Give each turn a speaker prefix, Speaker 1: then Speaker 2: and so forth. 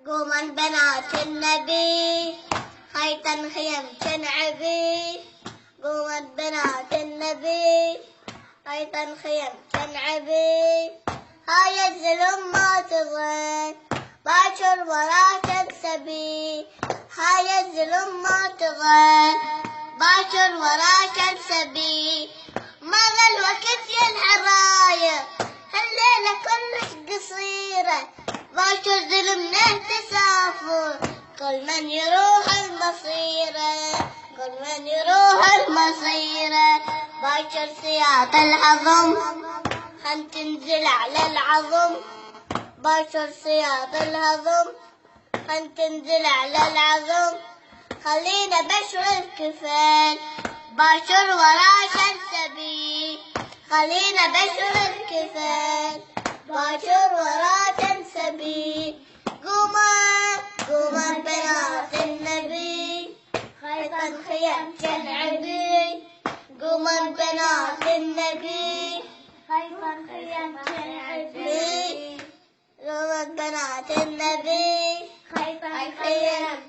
Speaker 1: قوما بنات النبي خيطا خيم تنعبي. قوما بنات النبي خيطا خيم تنعبي. هاي الظلم ما تظن باكر ولا تنسبي. هاي الظلم ما تظن باكر ولا تنسبي. مر الوقت يا العراية هالليلة كلش قصيرة. باكر ظلمنا تسافر كل من يروح المصيرة. كل من يروح المصيرة. باكر سياط العظم خل تنزل على العظم. باكر سياط الهضم خل تنزل على العظم. خلينا بشر الكفن باكر ولا تنسبي. خلينا بشر الكفن باكر ولا تنسبي. قوما بنات النبي خيطا خيم تنعبي. قوما بنات النبي خيطا خيم تنعبي. قوما بنات النبي خيطا خيم